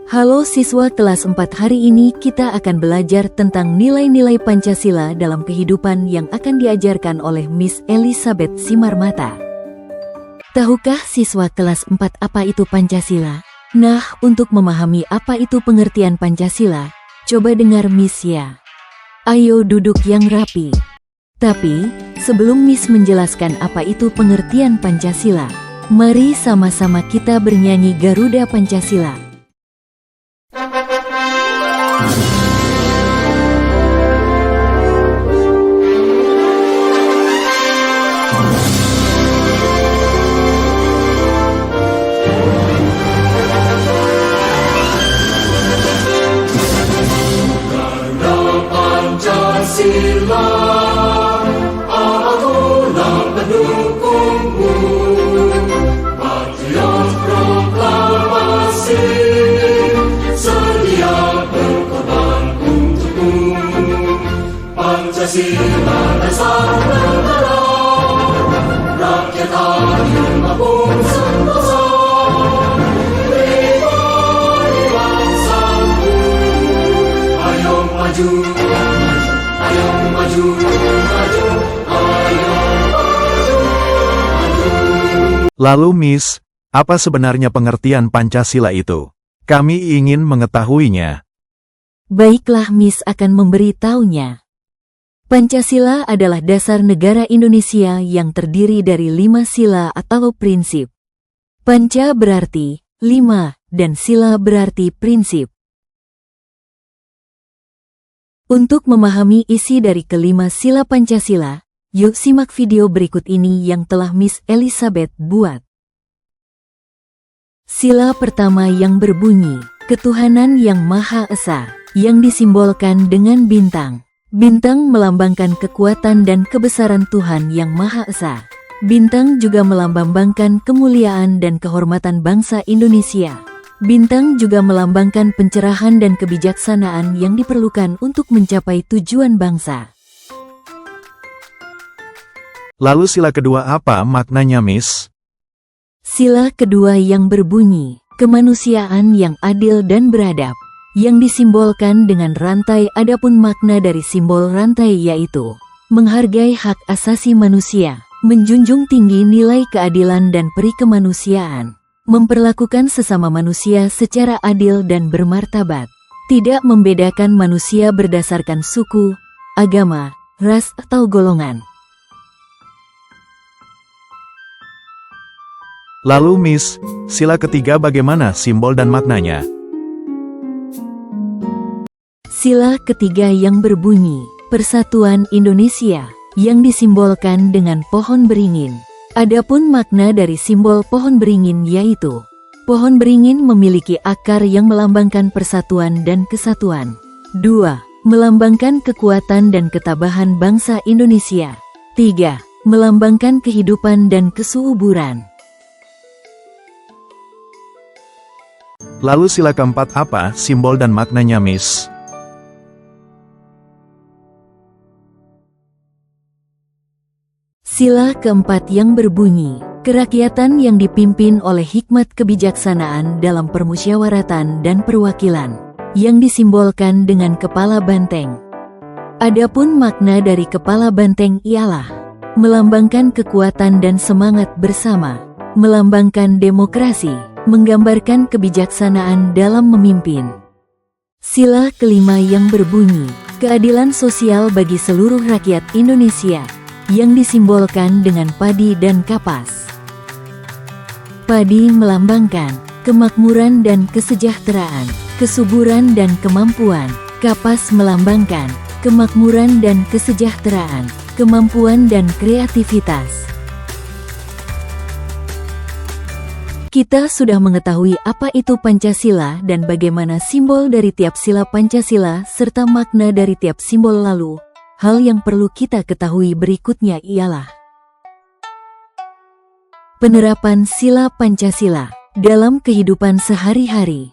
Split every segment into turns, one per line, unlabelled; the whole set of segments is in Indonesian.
Halo siswa kelas 4, hari ini kita akan belajar tentang nilai-nilai Pancasila dalam kehidupan yang akan diajarkan oleh Miss Elizabeth Simarmata. Tahukah siswa kelas 4 apa itu Pancasila? Nah, untuk memahami apa itu pengertian Pancasila, coba dengar Miss ya. Ayo duduk yang rapi. Tapi, sebelum Miss menjelaskan apa itu pengertian Pancasila, mari sama-sama kita bernyanyi Garuda Pancasila.
Pancasila, akulah pendukungmu, patriot proklamasi, sedia berkorban untukmu. Pancasila dasar negara, rakyat adil maupun sentosa, pribadi bangsaku, ayo maju.
Lalu Miss, apa sebenarnya pengertian Pancasila itu? Kami ingin mengetahuinya.
Baiklah, Miss akan memberitahunya. Pancasila adalah dasar negara Indonesia yang terdiri dari 5 sila atau prinsip. Panca berarti 5 dan sila berarti prinsip. Untuk memahami isi dari kelima sila Pancasila, yuk simak video berikut ini yang telah Miss Elizabeth buat. Sila pertama yang berbunyi, Ketuhanan yang Maha Esa, yang disimbolkan dengan bintang. Bintang melambangkan kekuatan dan kebesaran Tuhan yang Maha Esa. Bintang juga melambangkan kemuliaan dan kehormatan bangsa Indonesia. Bintang juga melambangkan pencerahan dan kebijaksanaan yang diperlukan untuk mencapai tujuan bangsa.
Lalu sila kedua apa maknanya, Miss?
Sila kedua yang berbunyi, Kemanusiaan yang adil dan beradab, yang disimbolkan dengan rantai. Adapun makna dari simbol rantai yaitu menghargai hak asasi manusia, menjunjung tinggi nilai keadilan dan peri kemanusiaan, memperlakukan sesama manusia secara adil dan bermartabat, tidak membedakan manusia berdasarkan suku, agama, ras atau golongan.
Lalu Miss, sila ketiga bagaimana simbol dan maknanya?
Sila ketiga yang berbunyi, Persatuan Indonesia, yang disimbolkan dengan pohon beringin. Adapun makna dari simbol pohon beringin yaitu, pohon beringin memiliki akar yang melambangkan persatuan dan kesatuan. 2. Melambangkan kekuatan dan ketabahan bangsa Indonesia. 3. Melambangkan kehidupan dan kesuburan.
Lalu sila keempat apa simbol dan maknanya, Miss?
Sila keempat yang berbunyi, Kerakyatan yang dipimpin oleh hikmat kebijaksanaan dalam permusyawaratan dan perwakilan, yang disimbolkan dengan kepala banteng. Adapun makna dari kepala banteng ialah melambangkan kekuatan dan semangat bersama, melambangkan demokrasi, menggambarkan kebijaksanaan dalam memimpin. Sila kelima yang berbunyi, Keadilan sosial bagi seluruh rakyat Indonesia, yang disimbolkan dengan padi dan kapas. Padi melambangkan kemakmuran dan kesejahteraan, kesuburan dan kemampuan. Kapas melambangkan kemakmuran dan kesejahteraan, kemampuan dan kreativitas. Kita sudah mengetahui apa itu Pancasila dan bagaimana simbol dari tiap sila Pancasila serta makna dari tiap simbol. Lalu, hal yang perlu kita ketahui berikutnya ialah penerapan sila Pancasila dalam kehidupan sehari-hari.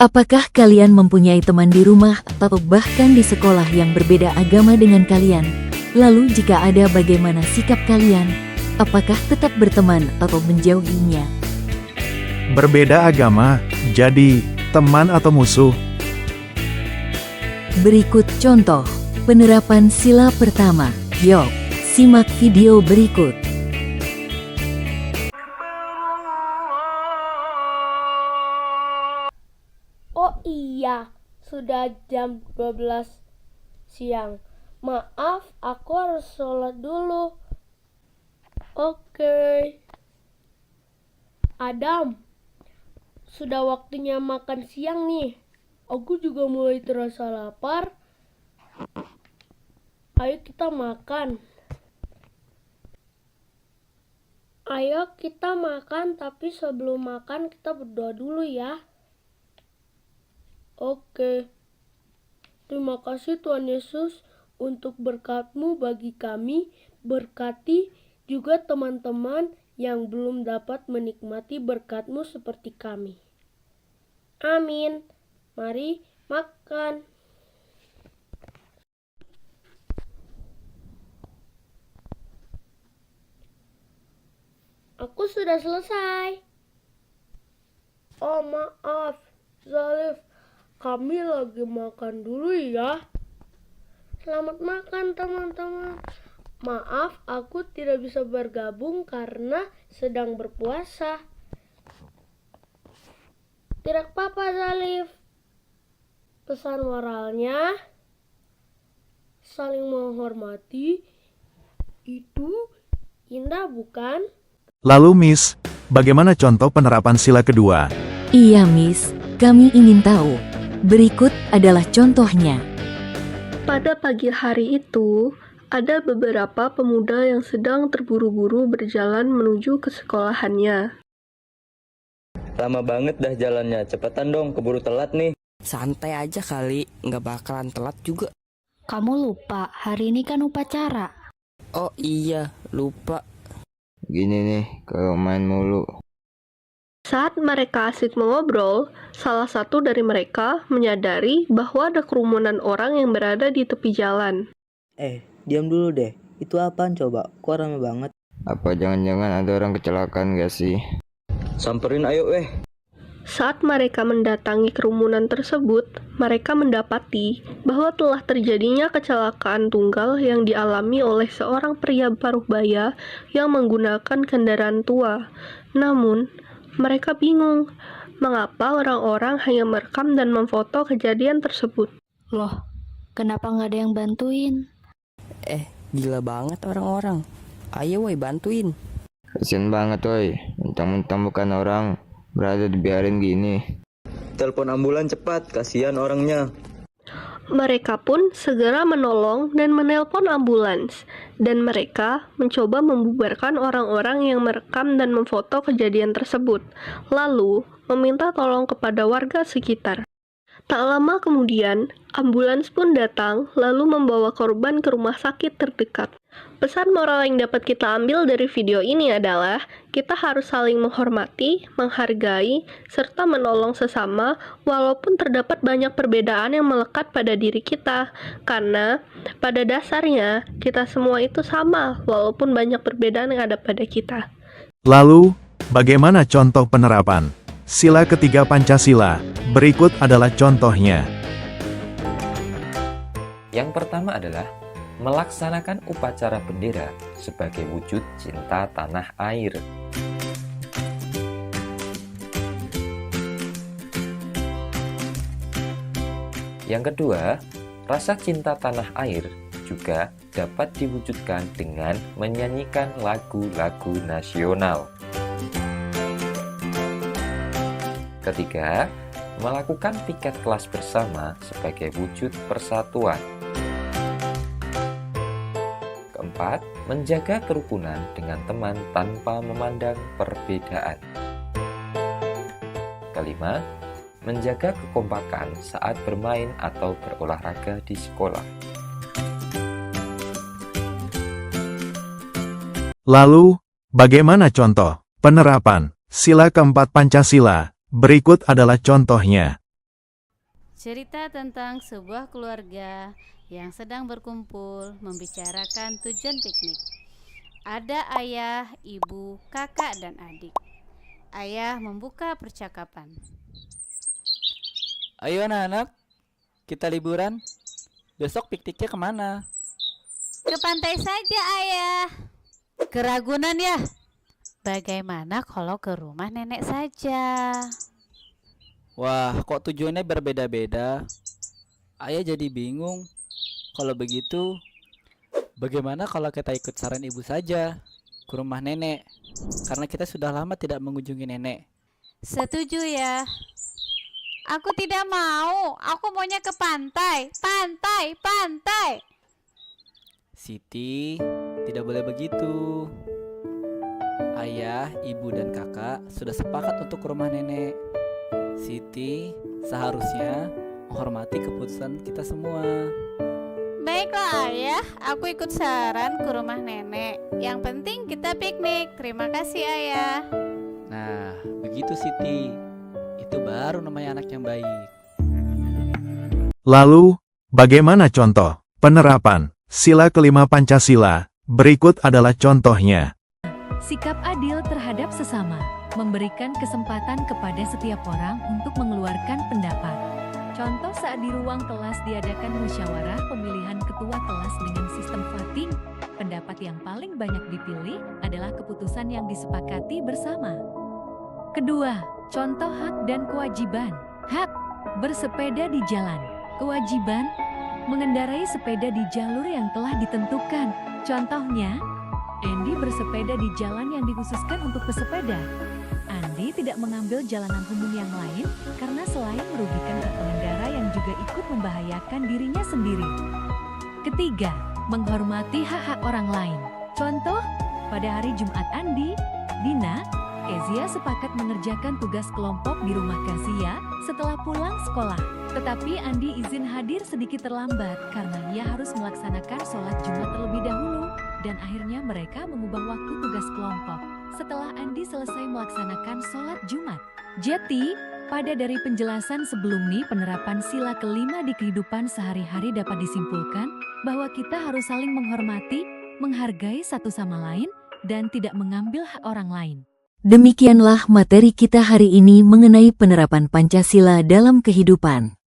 Apakah kalian mempunyai teman di rumah atau bahkan di sekolah yang berbeda agama dengan kalian? Lalu jika ada, bagaimana sikap kalian? Apakah tetap berteman atau menjauhinya?
Berbeda agama, Jadi, teman atau musuh?
Berikut contoh penerapan sila pertama. Yuk, simak video berikut.
Oh iya, sudah jam 12 siang. Maaf, aku harus sholat dulu. Oke. Adam, sudah waktunya makan siang nih. Aku juga mulai terasa lapar. Ayo kita makan. Ayo kita makan, tapi sebelum makan kita berdoa dulu ya. Oke. Terima kasih Tuhan Yesus untuk berkat-Mu bagi kami. Berkati juga teman-teman yang belum dapat menikmati berkat-Mu seperti kami. Amin. Mari makan. Aku sudah selesai. Oh maaf, Zalif. Kami lagi makan dulu ya. Selamat makan teman-teman. Maaf, aku tidak bisa bergabung karena sedang berpuasa. Tidak apa-apa, Zalif. Pesan moralnya, saling menghormati, itu indah bukan?
Lalu Miss, bagaimana contoh penerapan sila kedua?
Iya, Miss, kami ingin tahu. Berikut adalah contohnya.
Pada pagi hari itu, ada beberapa pemuda yang sedang terburu-buru berjalan menuju ke sekolahannya.
Lama banget dah jalannya, cepetan dong, keburu telat nih.
Santai aja kali, nggak bakalan telat juga.
Kamu lupa, hari ini kan upacara.
Oh iya, lupa.
Gini nih, kalau main mulu.
Saat mereka asik mengobrol, salah satu dari mereka menyadari bahwa ada kerumunan orang yang berada di tepi jalan.
Diam dulu deh. Itu apaan coba? Kok rame banget?
Apa jangan-jangan ada orang kecelakaan gak sih? Samperin ayo
Saat mereka mendatangi kerumunan tersebut, mereka mendapati bahwa telah terjadinya kecelakaan tunggal yang dialami oleh seorang pria paruh baya yang menggunakan kendaraan tua. Namun, mereka bingung mengapa orang-orang hanya merekam dan memfoto kejadian tersebut.
Loh, kenapa nggak ada yang bantuin?
Gila banget orang-orang. Ayo woi bantuin.
Kasian banget woi, mentang-mentang bukan orang, berada dibiarin gini. Telepon ambulan cepat, kasihan orangnya.
Mereka pun segera menolong dan menelpon ambulans, dan mereka mencoba membubarkan orang-orang yang merekam dan memfoto kejadian tersebut, lalu meminta tolong kepada warga sekitar. Tak lama kemudian, ambulans pun datang lalu membawa korban ke rumah sakit terdekat. Pesan moral yang dapat kita ambil dari video ini adalah kita harus saling menghormati, menghargai, serta menolong sesama walaupun terdapat banyak perbedaan yang melekat pada diri kita. Karena pada dasarnya kita semua itu sama walaupun banyak perbedaan yang ada pada kita.
Lalu, bagaimana contoh penerapan sila ketiga Pancasila? Berikut adalah contohnya.
Yang pertama adalah melaksanakan upacara bendera sebagai wujud cinta tanah air. Yang kedua, rasa cinta tanah air juga dapat diwujudkan dengan menyanyikan lagu-lagu nasional. Ketiga, melakukan piket kelas bersama sebagai wujud persatuan. Keempat, menjaga kerukunan dengan teman tanpa memandang perbedaan. Kelima, menjaga kekompakan saat bermain atau berolahraga di sekolah.
Lalu, bagaimana contoh penerapan sila keempat Pancasila? Berikut adalah contohnya.
Cerita tentang sebuah keluarga yang sedang berkumpul membicarakan tujuan piknik. Ada ayah, ibu, kakak, dan adik. Ayah membuka percakapan.
Ayo anak-anak, kita liburan. Besok pikniknya kemana?
Ke pantai saja, Ayah. Ke Ragunan ya? Bagaimana kalau ke rumah nenek saja?
Wah, kok tujuannya berbeda-beda? Ayah jadi bingung. Kalau begitu, bagaimana kalau kita ikut saran ibu saja ke rumah nenek? Karena kita sudah lama tidak mengunjungi nenek.
Setuju ya. Aku tidak mau. Aku maunya ke pantai. Pantai, pantai.
Siti, tidak boleh begitu. Ayah, ibu, dan kakak sudah sepakat untuk ke rumah nenek. Siti seharusnya menghormati keputusan kita semua.
Baiklah Ayah, aku ikut saran ke rumah nenek. Yang penting kita piknik. Terima kasih Ayah.
Nah, begitu Siti. Itu baru namanya anak yang baik.
Lalu, bagaimana contoh penerapan sila kelima Pancasila? Berikut adalah contohnya.
Sikap adil terhadap sesama, memberikan kesempatan kepada setiap orang untuk mengeluarkan pendapat. Contoh saat di ruang kelas diadakan musyawarah pemilihan ketua kelas dengan sistem voting. Pendapat yang paling banyak dipilih adalah keputusan yang disepakati bersama. Kedua, contoh hak dan kewajiban. Hak, bersepeda di jalan. Kewajiban, mengendarai sepeda di jalur yang telah ditentukan. Contohnya, Andy bersepeda di jalan yang dikhususkan untuk pesepeda. Andi tidak mengambil jalanan umum yang lain karena selain merugikan hak pengendara yang juga ikut membahayakan dirinya sendiri. Ketiga, menghormati hak-hak orang lain. Contoh, pada hari Jumat Andi, Dina, Kezia sepakat mengerjakan tugas kelompok di rumah Kezia setelah pulang sekolah. Tetapi Andi izin hadir sedikit terlambat karena ia harus melaksanakan sholat Jumat terlebih dahulu. Dan akhirnya mereka mengubah waktu tugas kelompok setelah Andi selesai melaksanakan sholat Jumat. Jadi, pada dari penjelasan sebelum ini penerapan sila kelima di kehidupan sehari-hari dapat disimpulkan bahwa kita harus saling menghormati, menghargai satu sama lain, dan tidak mengambil hak orang lain. Demikianlah materi kita hari ini mengenai penerapan Pancasila dalam kehidupan.